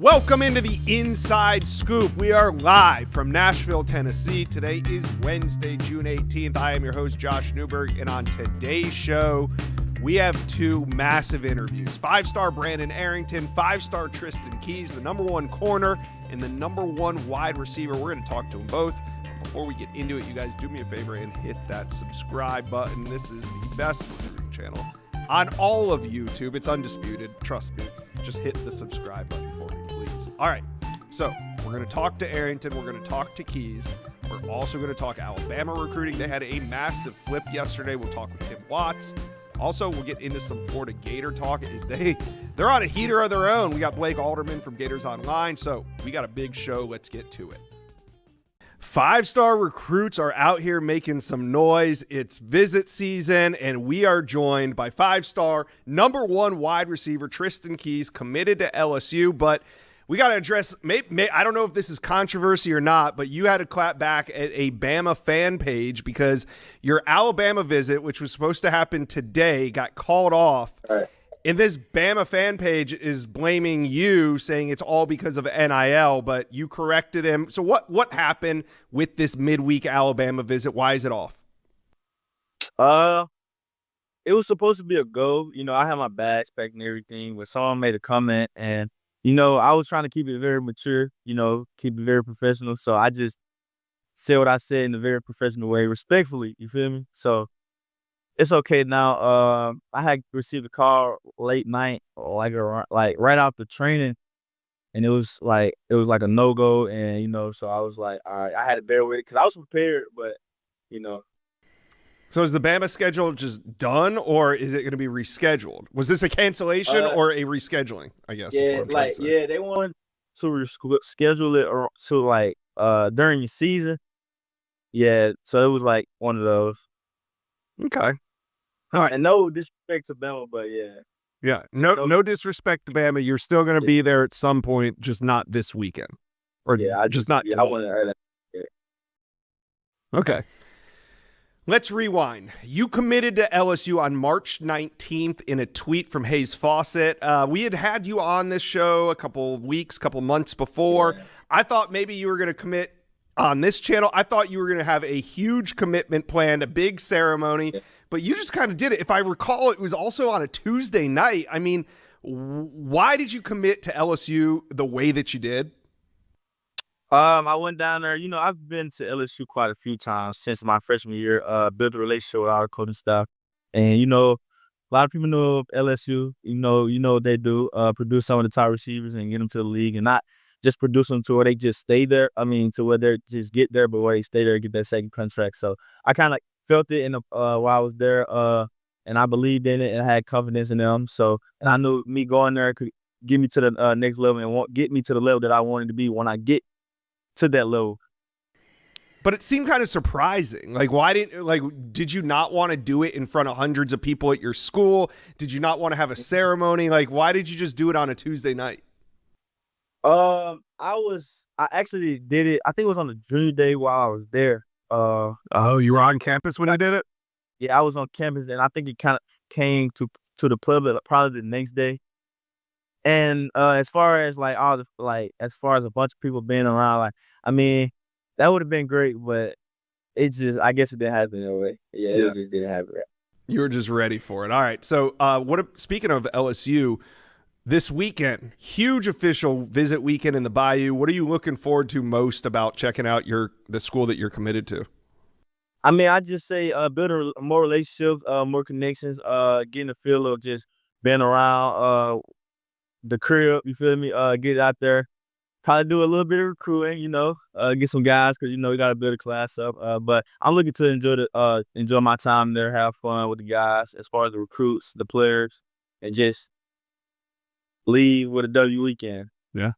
Welcome into the Inside Scoop. We are live from Nashville, Tennessee. Today is Wednesday, June 18th. I am your host, Josh Newberg, and on today's show, we have two massive interviews. Five-star Brandon Arrington, five-star Tristan Keys, the number one corner and the number one wide receiver. We're going to talk to them both. Before we get into it, you guys do me a favor and hit that subscribe button. This is the best recruiting channel on all of YouTube. It's undisputed. Trust me. Just hit the subscribe button for me, please. All right. So we're going to talk to Arrington. We're going to talk to Keys. We're also going to talk Alabama recruiting. They had a massive flip yesterday. We'll talk with Tim Watts. Also, we'll get into some Florida Gator talk as they're on a heater of their own. We got Blake Alderman from Gators Online. So we got a big show. Let's get to it. Five-star recruits are out here making some noise. It's visit season, and we are joined by five-star number one wide receiver Tristan Keys, committed to LSU. But we got to address, I don't know if this is controversy or not, but you had to clap back at a Bama fan page because your Alabama visit, which was supposed to happen today, got called off. All right. And this Bama fan page is blaming you, saying it's all because of NIL, but you corrected him. So what happened with this midweek Alabama visit? Why is it off? It was supposed to be a go. I had my bags packed and everything, but someone made a comment, and I was trying to keep it very mature. Keep it very professional. So I just said what I said in a very professional way, respectfully. You feel me? So it's okay now. I had received a call late night, like right after training, and it was like a no-go, and so I was like, all right, I had to bear with it because I was prepared, but. So is the Bama schedule just done, or is it going to be rescheduled? Was this a cancellation or a rescheduling? I guess. Yeah, they wanted to reschedule it or to during the season. Yeah, so it was like one of those. Okay. All right. And no disrespect to Bama, but yeah. Yeah. No disrespect to Bama. You're still going to be there at some point, just not this weekend. Or yeah, I want to hear that. Yeah. Okay. Let's rewind. You committed to LSU on March 19th in a tweet from Hayes Fawcett. We had you on this show a couple months before. Yeah. I thought maybe you were going to commit on this channel. I thought you were going to have a huge commitment planned, a big ceremony, but you just kind of did it. If I recall, it was also on a Tuesday night. I mean, why did you commit to LSU the way that you did? I went down there. I've been to LSU quite a few times since my freshman year, built a relationship with our coaching staff. And, a lot of people know of LSU. You know what they do, produce some of the top receivers and get them to the league, and not just produce them to where they just stay there. I mean, to where they just get there, but where they stay there and get that second contract. So I kind of felt it while I was there, and I believed in it and I had confidence in them. So, and I knew me going there could get me to the next level and get me to the level that I wanted to be when I get to that level. But it seemed kind of surprising. Did you not want to do it in front of hundreds of people at your school? Did you not want to have a ceremony? Why did you just do it on a Tuesday night? I actually did it. I think it was on the junior day while I was there. You were on campus when I did it? Yeah, I was on campus, and I think it kind of came to the public probably the next day. And as far as as far as a bunch of people being around, that would have been great, but I guess it didn't happen that way. Yeah, it just didn't happen. You were just ready for it. All right. So, speaking of LSU, this weekend, huge official visit weekend in the Bayou. What are you looking forward to most about checking out the school that you're committed to? I just say building more relationships, more connections, getting a feel of just being around the crib. You feel me? Get out there, probably do a little bit of recruiting. Get some guys because we got to build a class up. But I'm looking to enjoy my time there, have fun with the guys as far as the recruits, the players, and just leave with a W weekend. Yeah.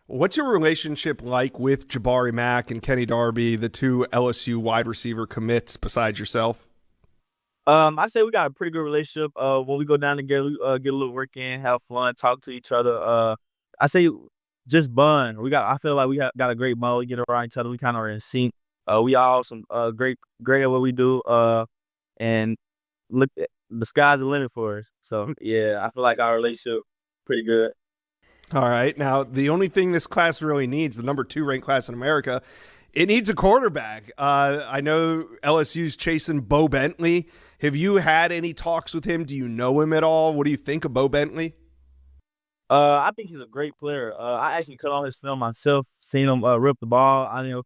What's your relationship like with Jabari Mack and Kenny Darby, the two LSU wide receiver commits besides yourself? I say we got a pretty good relationship. When we go down together, we get a little work in, have fun, talk to each other. I say just bond. I feel like we got a great bond. We get around each other. We kind of are in sync. We all some great at what we do. And the sky's the limit for us. So yeah, I feel like our relationship pretty good. All right. Now, the only thing this class really needs, the number 2 ranked class in America, it needs a quarterback. I know LSU's chasing Bo Bentley. Have you had any talks with him? Do you know him at all? What do you think of Bo Bentley? I think he's a great player. I actually cut on his film myself, seen him rip the ball. I know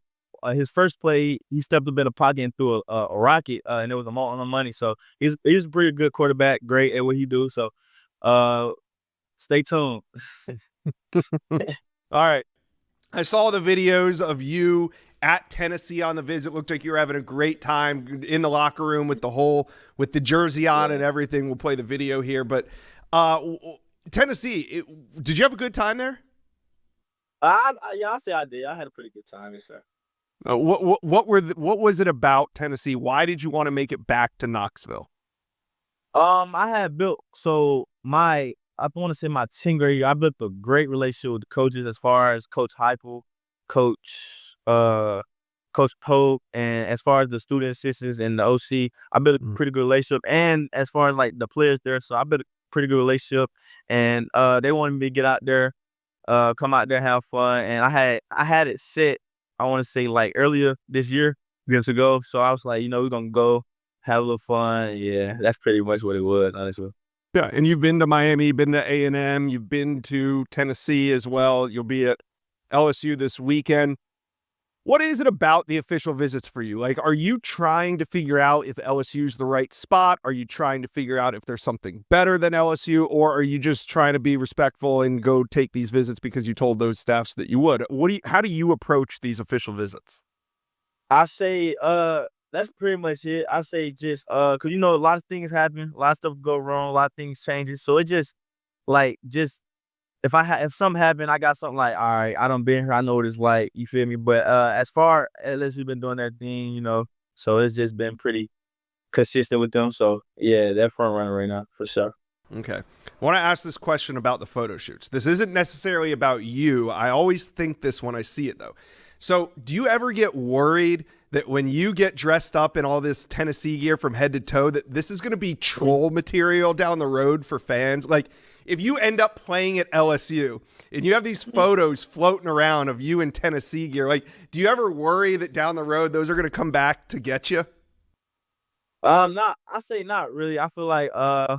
his first play, he stepped up in the pocket and threw a rocket, and it was a on the money. So he's a pretty good quarterback, great at what he do. So uh, stay tuned. All right. I saw the videos of you at Tennessee on the visit. Looked like you were having a great time in the locker room with the jersey on and everything. We'll play the video here, but Tennessee, did you have a good time there? Yeah, I'll say I did. I had a pretty good time, yes, sir. What was it about Tennessee? Why did you want to make it back to Knoxville? I had built I want to say my 10th grade year, I built a great relationship with the coaches as far as Coach Heupel, Coach Pope, and as far as the student assistants and the OC, I built a pretty good relationship. And as far as like the players there, so I built a pretty good relationship. And they wanted me to get out there, come out there, have fun. And I had it set, I want to say like earlier this year, years ago. So I was like, we're gonna go have a little fun. Yeah, that's pretty much what it was, honestly. Yeah, and you've been to Miami, you've been to A&M, you've been to Tennessee as well. You'll be at LSU this weekend. What is it about the official visits for you? Like, are you trying to figure out if LSU's the right spot? Are you trying to figure out if there's something better than LSU? Or are you just trying to be respectful and go take these visits because you told those staffs that you would? How do you approach these official visits? I say, that's pretty much it. I say just, cause a lot of things happen, a lot of stuff go wrong, a lot of things changes. So it just if something happened, I got something like, all right, I done been here, I know what it's like, you feel me? But as far as we've been doing that thing, so it's just been pretty consistent with them. So yeah, they're front runner right now for sure. Okay. I want to ask this question about the photo shoots. This isn't necessarily about you. I always think this when I see it, though. So do you ever get worried that when you get dressed up in all this Tennessee gear from head to toe, that this is going to be troll material down the road for fans? Like, if you end up playing at LSU and you have these photos floating around of you in Tennessee gear, like, do you ever worry that down the road those are going to come back to get you? I say not really. I feel like, nah,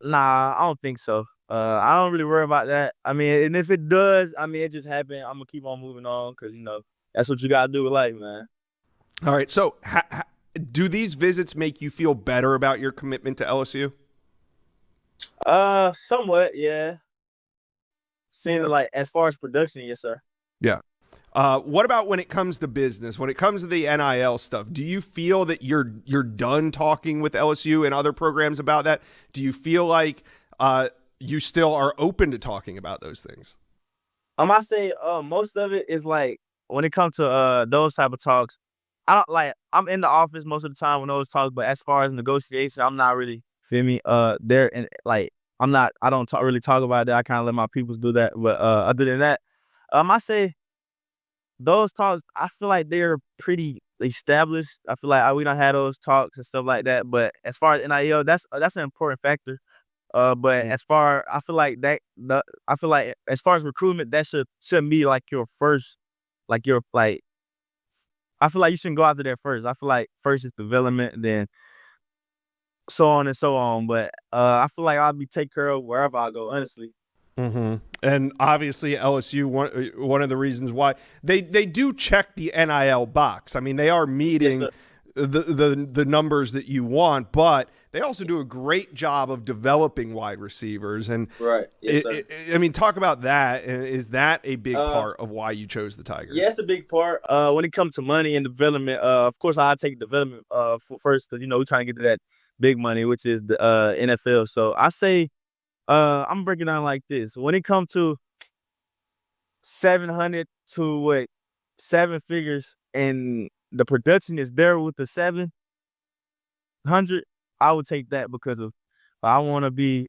I don't think so. I don't really worry about that. I mean, and if it does, I mean, it just happened. I'm gonna keep on moving on because that's what you gotta do with life, man. All right. So, do these visits make you feel better about your commitment to LSU? Somewhat, yeah. Seeing like as far as production, yes, sir. Yeah. What about when it comes to business? When it comes to the NIL stuff, do you feel that you're done talking with LSU and other programs about that? Do you feel like you still are open to talking about those things? I say most of it is like when it comes to those type of talks, I'm in the office most of the time when those talks, but as far as negotiation, I'm not really, feel me, there, and like I don't really talk about that. I kind of let my peoples do that. But other than that, I say those talks, I feel like they're pretty established. I feel like we don't have those talks and stuff like that. But as far as NIL, that's an important factor. But I feel like as far as recruitment, that shouldn't be like your first, like your like. I feel like you shouldn't go after that first. I feel like first is development, then so on and so on. But I feel like I'll be taken care of wherever I go, honestly. Mm-hmm. And obviously LSU, one of the reasons why they do check the NIL box. I mean, they are meeting the numbers that you want, but they also do a great job of developing wide receivers. And right. Yes, sir. I mean, talk about that. And is that a big part of why you chose the Tigers? Yeah, it's a big part. When it comes to money and development, of course, I take development first because we're trying to get to that big money, which is the NFL. So I say, I'm breaking down like this. When it comes to 700 to 7 figures, and the production is there with the 700, I would take that because I want to be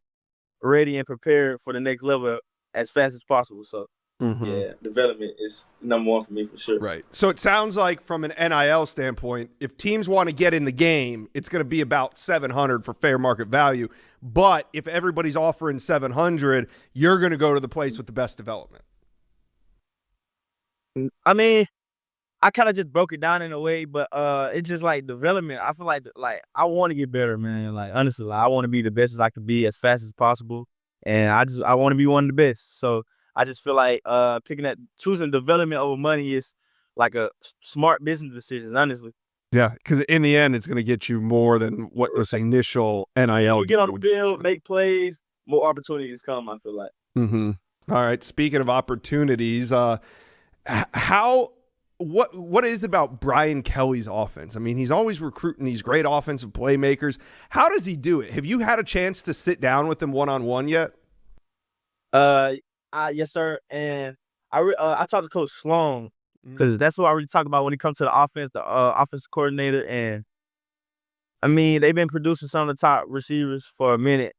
ready and prepared for the next level as fast as possible. So Mm-hmm. Yeah, development is number one for me for sure. Right. So it sounds like from an NIL standpoint, if teams want to get in the game, it's going to be about 700 for fair market value. But if everybody's offering 700, you're going to go to the place with the best development. I mean, I kind of just broke it down in a way, but it's just like development. I feel like I want to get better, man. Like honestly, I want to be the best as I can be as fast as possible, and I want to be one of the best. So I just feel like choosing development over money is like a smart business decision, honestly. Yeah, because in the end, it's going to get you more than what this initial NIL. You get on the field, make plays, more opportunities come. I feel like. Mm-hmm. All right. Speaking of opportunities, what is it about Brian Kelly's offense? I mean, he's always recruiting these great offensive playmakers. How does he do it? Have you had a chance to sit down with him one-on-one yet? Yes, sir. And I talked to Coach Sloan because that's what I really talk about when it comes to the offense, the offensive coordinator. And I mean, they've been producing some of the top receivers for a minute,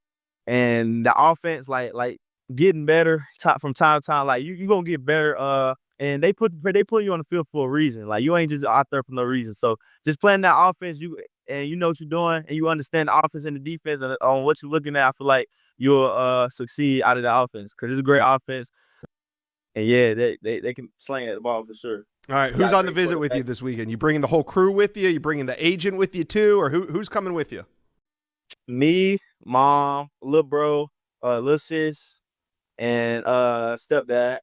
and the offense, like getting better from time to time. Like you gonna get better. And they put you on the field for a reason. Like you ain't just out there for no reason. So just playing that offense, you know what you're doing, and you understand the offense and the defense and on what you're looking at. I feel like you'll succeed out of the offense because it's a great offense. And yeah, they can sling at the ball for sure. All right, who's on the visit with you this weekend? You bringing the whole crew with you? You bringing the agent with you too, or who's coming with you? Me, mom, little bro, little sis, and stepdad.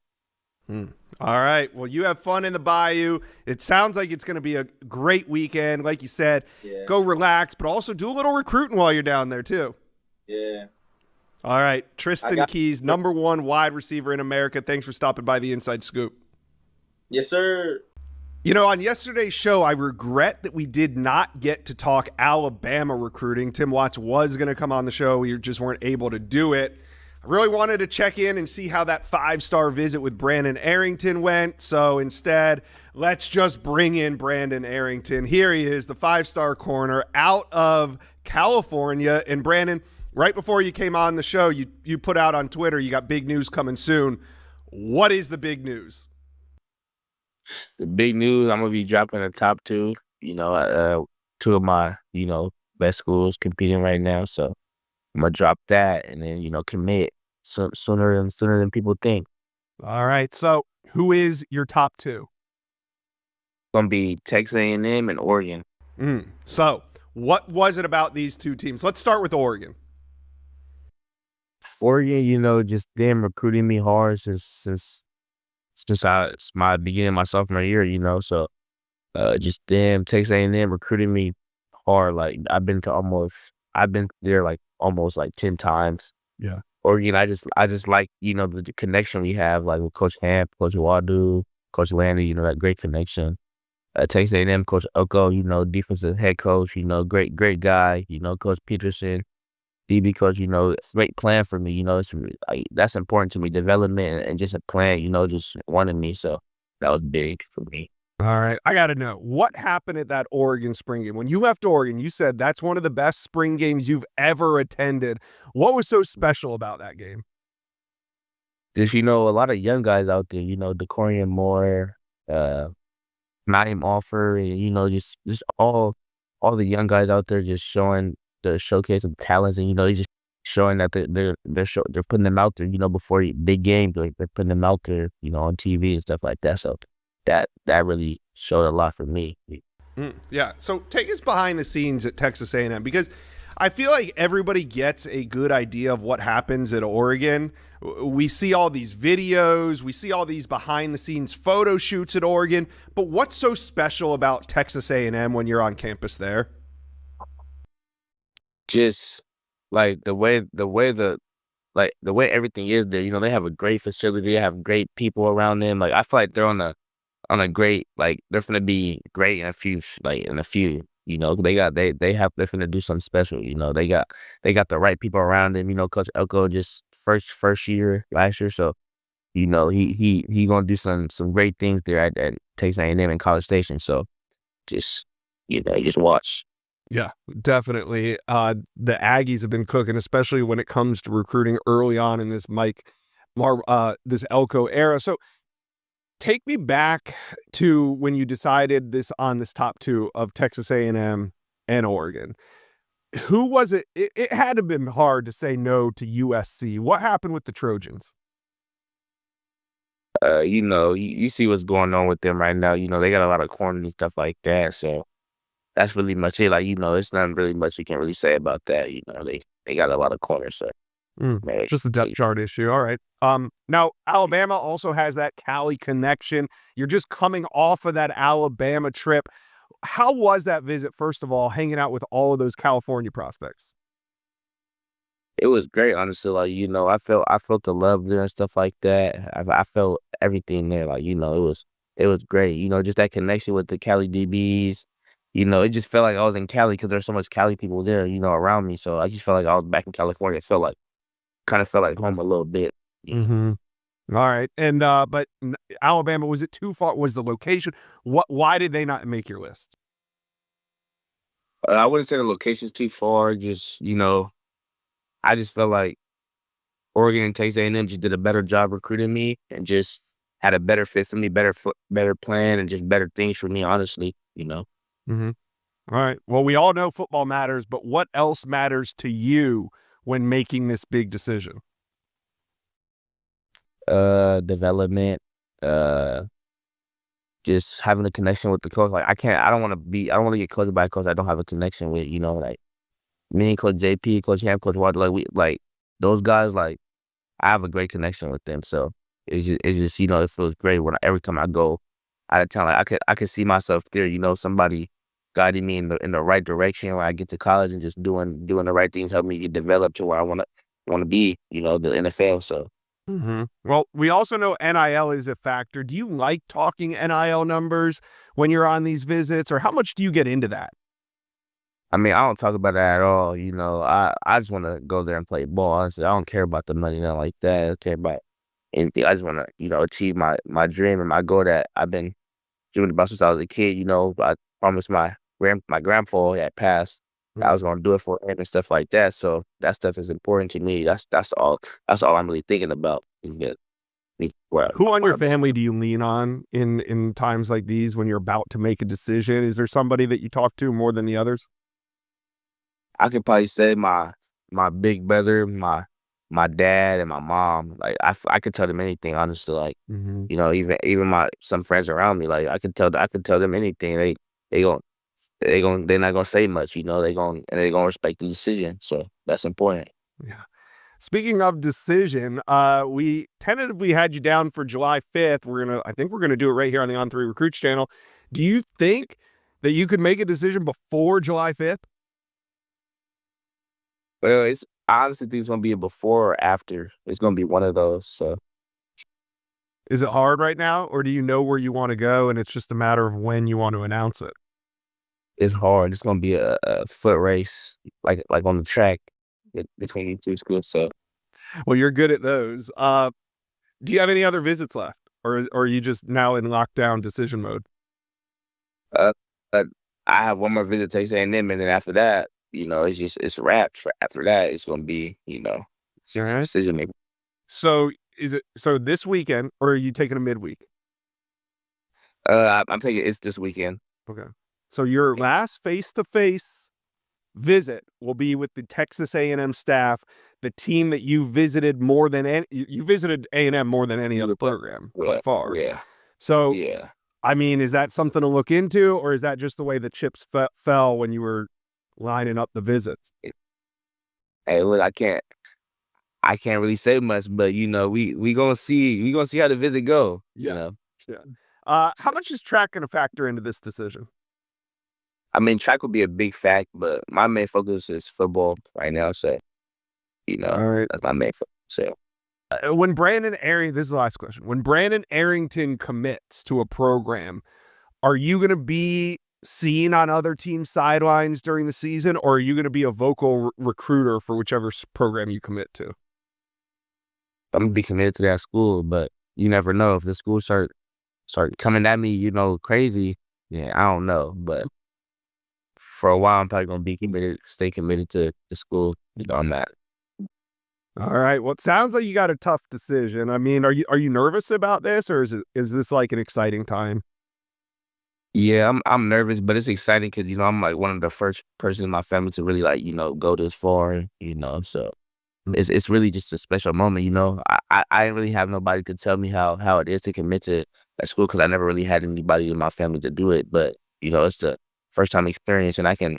All right. Well, you have fun in the bayou. It sounds like it's going to be a great weekend. Like you said, Go relax, but also do a little recruiting while you're down there too. Yeah. All right. Tristan Keys, #1 wide receiver in America. Thanks for stopping by the Inside Scoop. Yes, sir. You know, on yesterday's show, I regret that we did not get to talk Alabama recruiting. Tim Watts was going to come on the show. We just weren't able to do it. I really wanted to check in and see how that 5-star visit with Brandon Arrington went. So instead, let's just bring in Brandon Arrington. Here he is, the 5-star corner out of California. And Brandon, right before you came on the show, you put out on Twitter, you got big news coming soon. What is the big news? The big news, I'm going to be dropping the top 2, two of my, best schools competing right now. So I'm going to drop that and then, commit sooner than people think. All right. So who is your top 2? Going to be Texas A&M and Oregon. So what was it about these two teams? Let's start with Oregon. Oregon, just them recruiting me hard since my beginning of my sophomore year, so just them, Texas A&M recruiting me hard. Like I've been there like almost like 10 times. Yeah. Oregon, I just like, the connection we have like with Coach Hamp, Coach Wadu, Coach Landy, that great connection. Texas A&M, Coach Oko, defensive head coach, great guy, Coach Peterson, DB coach, great plan for me, it's like, that's important to me, development and just a plan, just wanting me. So that was big for me. All right. I got to know, what happened at that Oregon spring game? When you left Oregon, you said that's one of the best spring games you've ever attended. What was so special about that game? Just, a lot of young guys out there, Decorian Moore, Naeem Offer, just all the young guys out there just showing the showcase of talents and, just showing that they're putting them out there, before big games, like they're putting them out there, on TV and stuff like that. So that really showed a lot for me. Yeah. So take us behind the scenes at Texas A&M, because I feel like everybody gets a good idea of what happens at Oregon. We see all these videos, we see all these behind the scenes photo shoots at Oregon, but what's so special about Texas A&M when you're on campus there? Just like the way everything is there, they have a great facility, they have great people around them. Like I feel like they're on a great, like they're gonna be great in a few, they're gonna do something special. They got the right people around them. Coach Elko just first year last year, so he gonna do some great things there at Texas A&M and College Station. So just watch. Yeah, definitely. The Aggies have been cooking, especially when it comes to recruiting early on in this Mike this Elko era. So take me back to when you decided on this top two of Texas A&M and Oregon. Who was it? It had to have been hard to say no to USC. What happened with the Trojans? You see what's going on with them right now. They got a lot of corners and stuff like that. So that's really much it. Like, it's not really much you can really say about that. They got a lot of corners. So man, just a depth chart issue. All right. Now Alabama also has that Cali connection. You're just coming off of that Alabama trip. How was that visit, first of all, hanging out with all of those California prospects? it was great, honestly. Like, I felt the love there and stuff like that. I felt everything there. Like, it was great. Just that connection with the Cali DBs. It just felt like I was in Cali because there's so much Cali people there, around me. So I just felt like I was back in California. Kind of felt like home a little bit. Mm-hmm. All right. And but Alabama, was it too far? Was the location? Why did they not make your list? I wouldn't say the location's too far. Just, I just felt like Oregon and Texas A&M just did a better job recruiting me and just had a better fit for me, better plan, and just better things for me, honestly. Mm-hmm. All right. Well, we all know football matters, but what else matters to you when making this big decision? Development, just having a connection with the coach. Like, I don't want to get coached by a coach I don't have a connection with. Like me and Coach JP, Coach Ham, Coach Walter, like those guys. Like, I have a great connection with them. So it's just it feels great every time I go out of town. Like, I could see myself there. Somebody guiding me in the right direction when I get to college and just doing the right things, help me get developed to where I want to be. The NFL. So. Mm-hmm. Well, we also know NIL is a factor. Do you like talking NIL numbers when you're on these visits, or how much do you get into that? I mean, I don't talk about that at all. I just want to go there and play ball. Honestly, I don't care about the money, nothing like that. I don't care about anything. I just want to, achieve my dream and my goal that I've been dreaming about since I was a kid. I promised my grandpa had passed. I was gonna do it for him and stuff like that. So that stuff is important to me. That's all. That's all I'm really thinking about. Who on your family do you lean on in times like these when you're about to make a decision? Is there somebody that you talk to more than the others? I could probably say my big brother, my dad, and my mom. Like, I could tell them anything, honestly. Like, even some friends around me. Like, I could tell them anything. They're not gonna say much, they're gonna respect the decision. So that's important. Yeah. Speaking of decision, we tentatively had you down for July 5th. I think we're gonna do it right here on the On3 Recruits channel. Do you think that you could make a decision before July 5th? Well, it's I honestly think it's gonna be a before or after. It's gonna be one of those. So Is it hard right now, or do you know where you want to go and it's just a matter of when you want to announce it? it's hard. It's gonna be a foot race, like on the track between these two schools. So Well, you're good at those. Do you have any other visits left, or are you just now in lockdown decision mode? uh, uh, I have one more visit to Texas A&M, and then after that, it's wrapped. For after that, it's gonna be serious decision making. So is it this weekend, or are you taking a midweek? I'm thinking it's this weekend. Okay. So your Yes. last face-to-face visit will be with the Texas A&M staff, the team that you visited more than you visited A&M more than any other program by Yeah, far. yeah, So, yeah. I mean, is that something to look into, or is that just the way the chips fell when you were lining up the visits? Hey, look, I can't really say much, but we gonna see how the visit go. Yeah. Yeah. How much is track going to factor into this decision? I mean, track would be a big fact, but my main focus is football right now. So All right. that's my main focus. So When this is the last question. When Brandon Arrington commits to a program, are you going to be seen on other team sidelines during the season, or are you going to be a vocal recruiter for whichever program you commit to? I'm gonna be committed to that school, but you never know if the school start coming at me, crazy. Yeah, I don't know, but for a while, I'm probably gonna be committed, stay committed to the school. I'm not. All right. Well, it sounds like you got a tough decision. I mean, are you nervous about this, or is this like an exciting time? Yeah, I'm nervous, but it's exciting because I'm like one of the first person in my family to really like go this far. So it's really just a special moment. I didn't really have nobody to tell me how it is to commit to that school because I never really had anybody in my family to do it. But it's the first time experience, and I can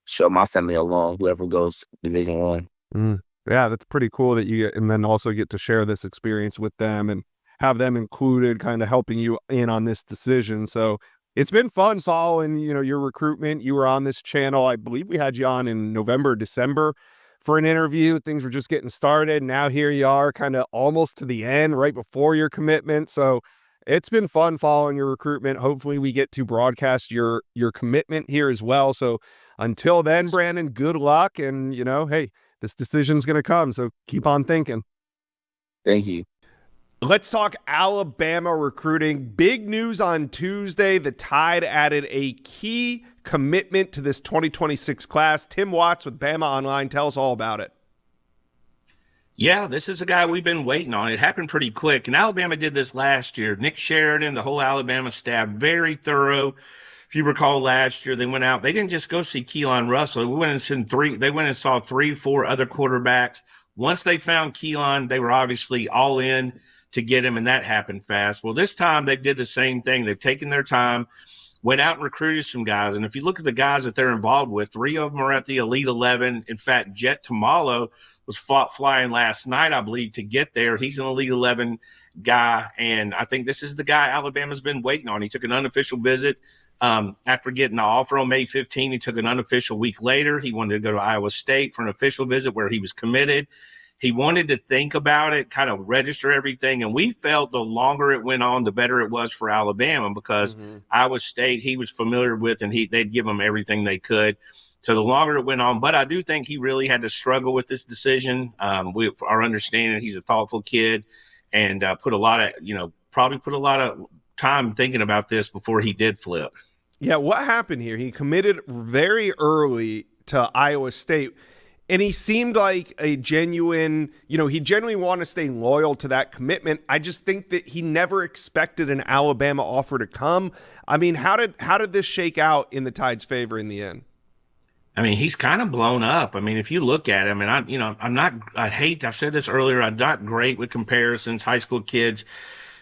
show my family along whoever goes Division 1. Mm. Yeah, that's pretty cool that you get, and then also get to share this experience with them and have them included, kind of helping you in on this decision. So it's been fun following, your recruitment. You were on this channel. I believe we had you on in November, December for an interview. Things were just getting started. Now here you are, kind of almost to the end, right before your commitment. So it's been fun following your recruitment. Hopefully we get to broadcast your commitment here as well. So until then, Brandon, good luck. And, hey, this decision's going to come. So keep on thinking. Thank you. Let's talk Alabama recruiting. Big news on Tuesday. The Tide added a key commitment to this 2026 class. Tim Watts with Bama Online. Tell us all about it. Yeah, this is a guy we've been waiting on. It happened pretty quick, and Alabama did this last year. Nick Sheridan, the whole Alabama staff, very thorough. If you recall last year, they went out. They didn't just go see Keelan Russell. We went and seen three. They went and saw 3, 4 other quarterbacks. Once they found Keelan, they were obviously all in to get him, and that happened fast. Well, this time they did the same thing. They've taken their time, went out and recruited some guys. And if you look at the guys that they're involved with, 3 of them are at the Elite 11. In fact, Jet Tamalo was flying last night, I believe, to get there. He's an Elite 11 guy, and I think this is the guy Alabama's been waiting on. He took an unofficial visit after getting the offer on May 15. He took an unofficial week later. He wanted to go to Iowa State for an official visit where he was committed. He wanted to think about it, kind of register everything, and we felt the longer it went on, the better it was for Alabama because Iowa State he was familiar with, and they'd give him everything they could. So the longer it went on, but I do think he really had to struggle with this decision. Our understanding, he's a thoughtful kid, and probably put a lot of time thinking about this before he did flip. Yeah, what happened here? He committed very early to Iowa State. And he seemed like a genuine, he genuinely wanted to stay loyal to that commitment. I just think that he never expected an Alabama offer to come. I mean, how did this shake out in the Tide's favor in the end? I mean, he's kind of blown up. I mean, if you look at him, and I've said this earlier, I'm not great with comparisons, high school kids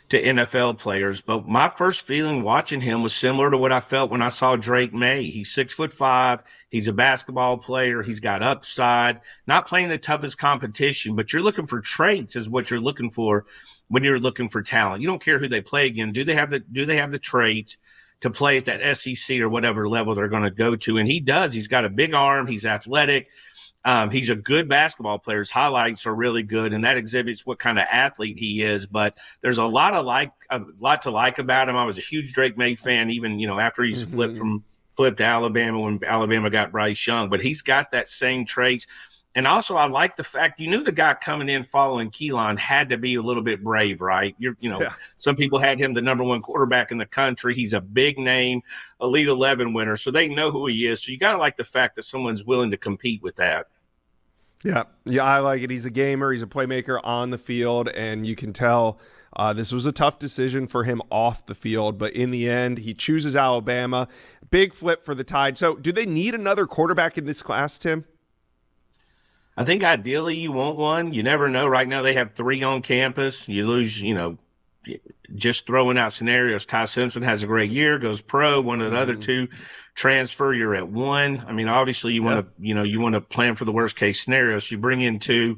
to NFL players, but my first feeling watching him was similar to what I felt when I saw Drake May. He's 6'5". He's a basketball player. He's got upside, not playing the toughest competition, but you're looking for traits is what you're looking for when you're looking for talent. You don't care who they play again. Do they have the traits to play at that SEC or whatever level they're going to go to? And he does. He's got a big arm. He's athletic. He's a good basketball player. His highlights are really good, and that exhibits what kind of athlete he is. But there's a lot to like about him. I was a huge Drake May fan, even after he's flipped to Alabama when Alabama got Bryce Young. But he's got that same traits. And also, I like the fact you knew the guy coming in following Keelan had to be a little bit brave, right? Some people had him the number 1 quarterback in the country. He's a big name, Elite 11 winner, so they know who he is. So you got to like the fact that someone's willing to compete with that. Yeah, I like it. He's a gamer. He's a playmaker on the field, and you can tell this was a tough decision for him off the field. But in the end, he chooses Alabama. Big flip for the Tide. So do they need another quarterback in this class, Tim? I think ideally you want one. You never know. Right now they have 3 on campus. You lose, just throwing out scenarios. Ty Simpson has a great year, goes pro. One of the other 2 transfer. You're at 1. I mean, obviously you want to plan for the worst case scenario. So you bring in 2,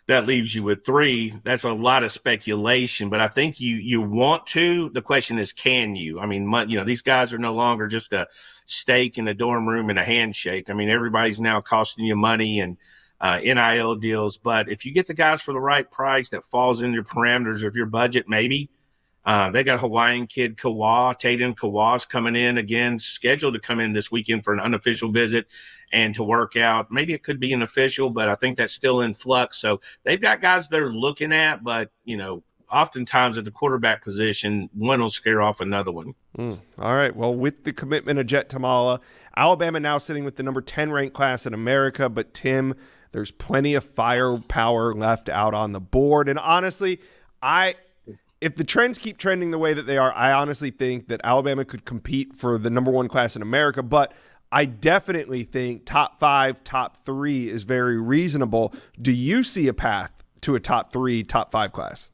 that leaves you with 3. That's a lot of speculation, but I think you want to. The question is, can you? I mean, these guys are no longer just a steak in a dorm room and a handshake. I mean, everybody's now costing you money and NIL deals. But if you get the guys for the right price that falls in your parameters of your budget, maybe. They got a Hawaiian kid, Tatum Kawa's coming in again, scheduled to come in this weekend for an unofficial visit and to work out. Maybe it could be an official, but I think that's still in flux. So they've got guys they're looking at, but, oftentimes at the quarterback position, one will scare off another one. All right. Well, with the commitment of Jet Tamala, Alabama now sitting with the number 10 ranked class in America, but Tim, There's plenty of firepower left out on the board. And honestly, if the trends keep trending the way that they are, I honestly think that Alabama could compete for the number one class in America. But I definitely think top 5, top 3 is very reasonable. Do you see a path to a top 3, top 5 class?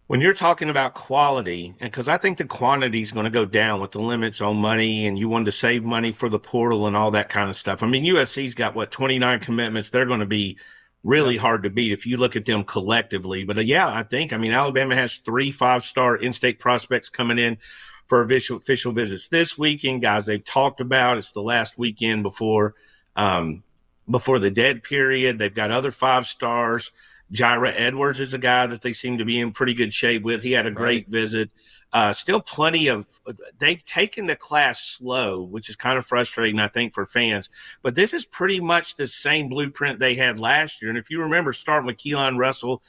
When you're talking about quality, and because I think the quantity is going to go down with the limits on money, and you want to save money for the portal and all that kind of stuff. I mean, USC's got 29 commitments. They're going to be really hard to beat if you look at them collectively. But yeah, I mean, Alabama has 3 5-star in-state prospects coming in for official visits this weekend, guys. They've talked about it's the last weekend before the dead period. They've got other 5 stars. Jira Edwards is a guy that they seem to be in pretty good shape with. He had a great visit. Still plenty of – they've taken the class slow, which is kind of frustrating, I think, for fans. But this is pretty much the same blueprint they had last year. And if you remember, starting with Keelan Russell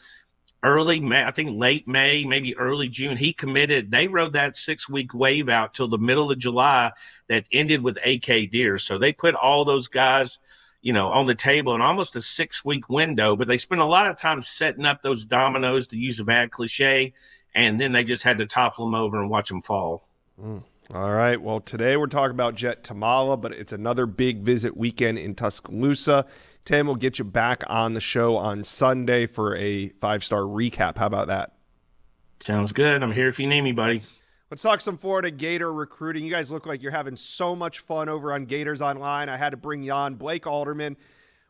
early May, I think late May, maybe early June, he committed. They rode that 6-week wave out till the middle of July that ended with AK Deer. So they put all those guys – on the table in almost a 6-week window, but they spent a lot of time setting up those dominoes, to use a bad cliche, and then they just had to topple them over and watch them fall. All right. Well, today we're talking about Jet Tamala, but it's another big visit weekend in Tuscaloosa. Tim will get you back on the show on Sunday for a 5-star recap. How about that? Sounds good. I'm here if you need me, buddy. Let's talk some Florida Gator recruiting. You guys look like you're having so much fun over on Gators Online. I had to bring you on. Blake Alderman.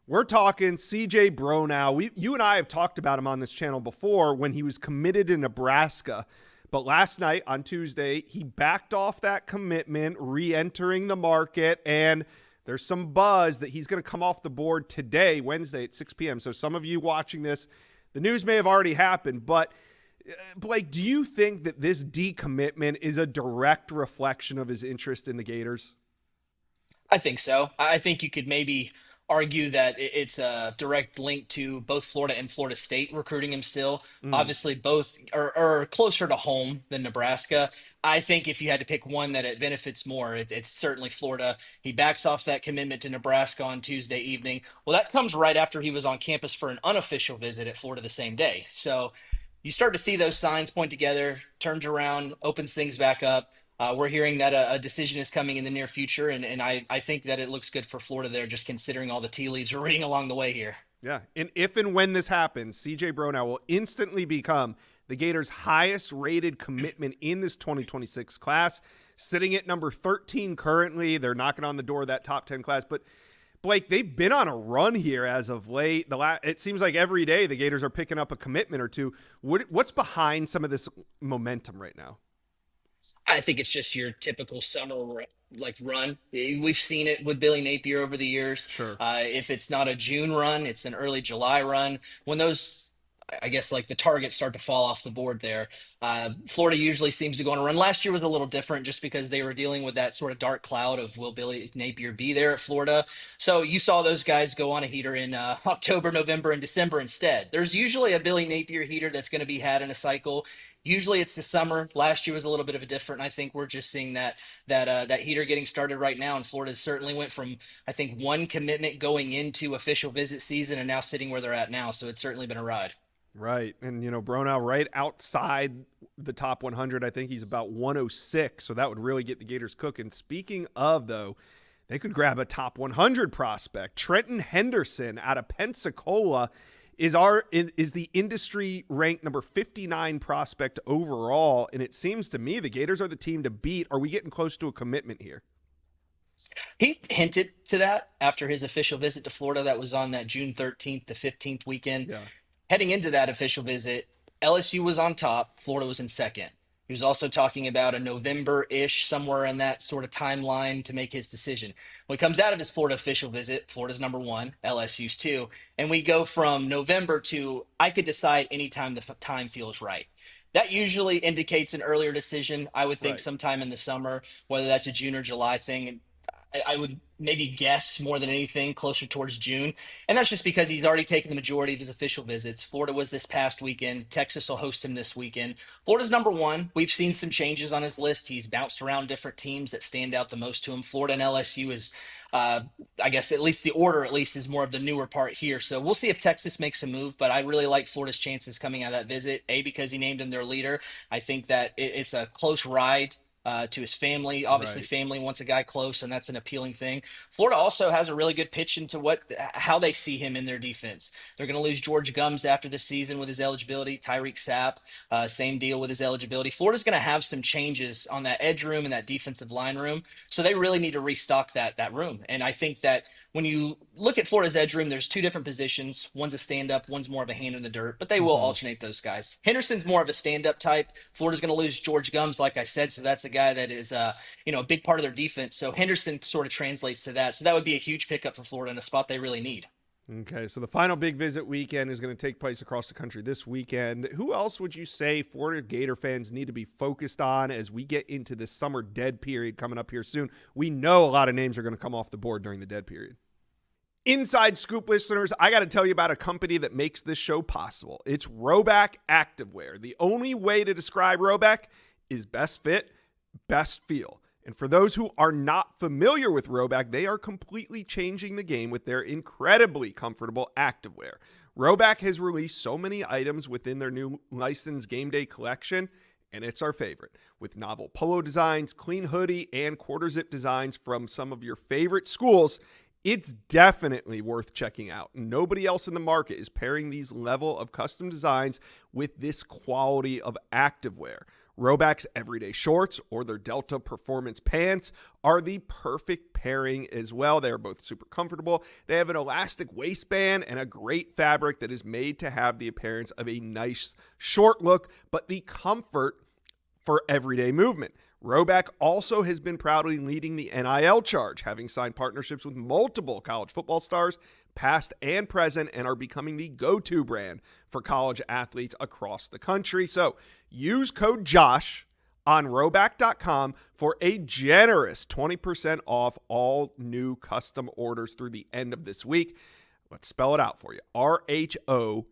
We're talking CJ Bronow. You and I have talked about him on this channel before when he was committed to Nebraska. But last night on Tuesday, he backed off that commitment, re-entering the market, and there's some buzz that he's going to come off the board today, Wednesday at 6 p.m. So some of you watching this, the news may have already happened, but Blake, do you think that this decommitment is a direct reflection of his interest in the Gators? I think so. I think you could maybe argue that it's a direct link to both Florida and Florida State recruiting him still. Obviously, both are closer to home than Nebraska. I think if you had to pick one that it benefits more, it's certainly Florida. He backs off that commitment to Nebraska on Tuesday evening. Well, that comes right after he was on campus for an unofficial visit at Florida the same day. So you start to see those signs point together, turns around, opens things back up. We're hearing that a decision is coming in the near future, and I think that it looks good for Florida there, just considering all the tea leaves we're reading along the way here. Yeah, and if and when this happens, CJ Bronow will instantly become the Gators' highest-rated commitment in this 2026 class, sitting at number 13 currently. They're knocking on the door of that top 10 class, but Blake, they've been on a run here as of late. It seems like every day the Gators are picking up a commitment or two. What's behind some of this momentum right now? I think it's just your typical summer run. We've seen it with Billy Napier over the years. Sure. If it's not a June run, it's an early July run. When those, I guess, like the targets start to fall off the board there, Florida usually seems to go on a run. Last year was a little different just because they were dealing with that sort of dark cloud of will Billy Napier be there at Florida. So you saw those guys go on a heater in October, November, and December instead. There's usually a Billy Napier heater that's going to be had in a cycle. Usually it's the summer. Last year was a little bit of a different. I think we're just seeing that heater getting started right now. And Florida certainly went from, I think, one commitment going into official visit season and now sitting where they're at now. So it's certainly been a ride. Right. And, Bronow right outside the top 100. I think he's about 106. So that would really get the Gators cooking. Speaking of, though, they could grab a top 100 prospect. Trenton Henderson out of Pensacola is the industry ranked number 59 prospect overall. And it seems to me the Gators are the team to beat. Are we getting close to a commitment here? He hinted to that after his official visit to Florida. That was on that June 13th to 15th weekend. Yeah. Heading into that official visit, LSU was on top, Florida was in second. He was also talking about a November-ish, somewhere in that sort of timeline to make his decision. When he comes out of his Florida official visit, Florida's number 1, LSU's 2, and we go from November to I could decide anytime the time feels right. That usually indicates an earlier decision. I would think sometime in the summer, whether that's a June or July thing. I would maybe guess more than anything closer towards June. And that's just because he's already taken the majority of his official visits. Florida was this past weekend. Texas will host him this weekend. Florida's number one. We've seen some changes on his list. He's bounced around different teams that stand out the most to him. Florida and LSU is, I guess, at least the order, at least, is more of the newer part here. So we'll see if Texas makes a move. But I really like Florida's chances coming out of that visit. Because he named him their leader. I think that it's a close ride to his family. Obviously, Right. family wants a guy close, and that's an appealing thing. Florida also has a really good pitch into how they see him in their defense. They're going to lose George Gums after this season with his eligibility. Tyreek Sapp, same deal with his eligibility. Florida's going to have some changes on that edge room and that defensive line room, so they really need to restock that room. And I think that when you look at Florida's edge room, there's two different positions. One's a stand-up, one's more of a hand in the dirt, but they will alternate those guys. Henderson's more of a stand-up type. Florida's going to lose George Gums, like I said, so that's a guy that is a big part of their defense. So Henderson sort of translates to that. So that would be a huge pickup for Florida in a spot they really need. Okay, so the final big visit weekend is going to take place across the country this weekend. Who else would you say Florida Gator fans need to be focused on as we get into this summer dead period coming up here soon? We know a lot of names are going to come off the board during the dead period. Inside Scoop listeners, I got to tell you about a company that makes this show possible. It's Rhoback Activewear. The only way to describe Rhoback is best fit, best feel. And for those who are not familiar with Rhoback, they are completely changing the game with their incredibly comfortable activewear. Rhoback has released so many items within their new licensed game day collection, and it's our favorite. With novel polo designs, clean hoodie, and quarter zip designs from some of your favorite schools, it's definitely worth checking out. Nobody else in the market is pairing these level of custom designs with this quality of activewear. Rhoback's everyday shorts or their Delta Performance pants are the perfect pairing as well. They are both super comfortable. They have an elastic waistband and a great fabric that is made to have the appearance of a nice short look, but the comfort for everyday movement. Rhoback also has been proudly leading the NIL charge, having signed partnerships with multiple college football stars, past and present, and are becoming the go-to brand for college athletes across the country. So use code JOSH on Rhoback.com for a generous 20% off all new custom orders through the end of this week. Let's spell it out for you. RHOBACK.com.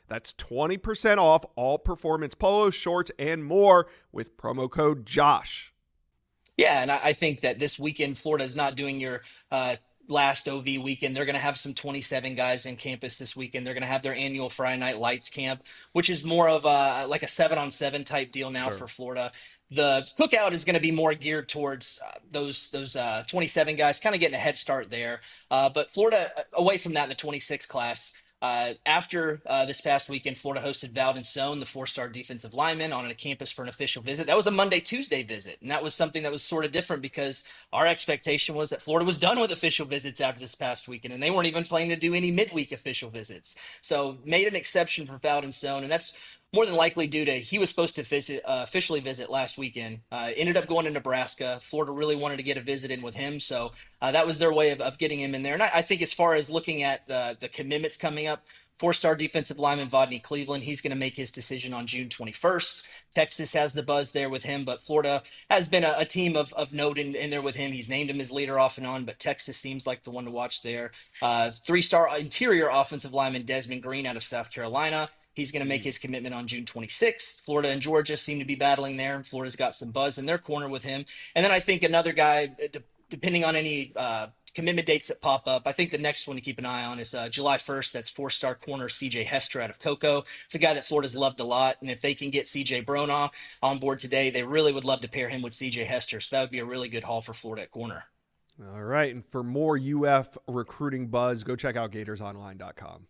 That's 20% off all performance polos, shorts, and more with promo code JOSH. Yeah, and I think that this weekend, Florida is not doing your last OV weekend. They're going to have some 27 guys in campus this weekend. They're going to have their annual Friday Night Lights camp, which is more of like a 7-on-7 type deal now for Florida. The cookout is going to be more geared towards those 27 guys, kind of getting a head start there. But Florida, away from that in the 26 class, after this past weekend, Florida hosted Valdon Sohn, the 4-star defensive lineman, on a campus for an official visit. That was a Monday-Tuesday visit, and that was something that was sort of different because our expectation was that Florida was done with official visits after this past weekend, and they weren't even planning to do any midweek official visits. So made an exception for Valdon Sohn, and that's more than likely due to he was supposed to officially visit last weekend. Ended up going to Nebraska. Florida really wanted to get a visit in with him, so that was their way of getting him in there. And I think as far as looking at the commitments coming up, 4-star defensive lineman Vodney Cleveland, he's going to make his decision on June 21st. Texas has the buzz there with him, but Florida has been a team of note in there with him. He's named him his leader off and on, but Texas seems like the one to watch there. 3-star interior offensive lineman Desmond Green out of South Carolina. He's going to make his commitment on June 26th. Florida and Georgia seem to be battling there. Florida's got some buzz in their corner with him. And then I think another guy, depending on any commitment dates that pop up, I think the next one to keep an eye on is July 1st. That's 4-star corner CJ Hester out of Cocoa. It's a guy that Florida's loved a lot. And if they can get CJ Bronaugh on board today, they really would love to pair him with CJ Hester. So that would be a really good haul for Florida at corner. All right. And for more UF recruiting buzz, go check out GatorsOnline.com.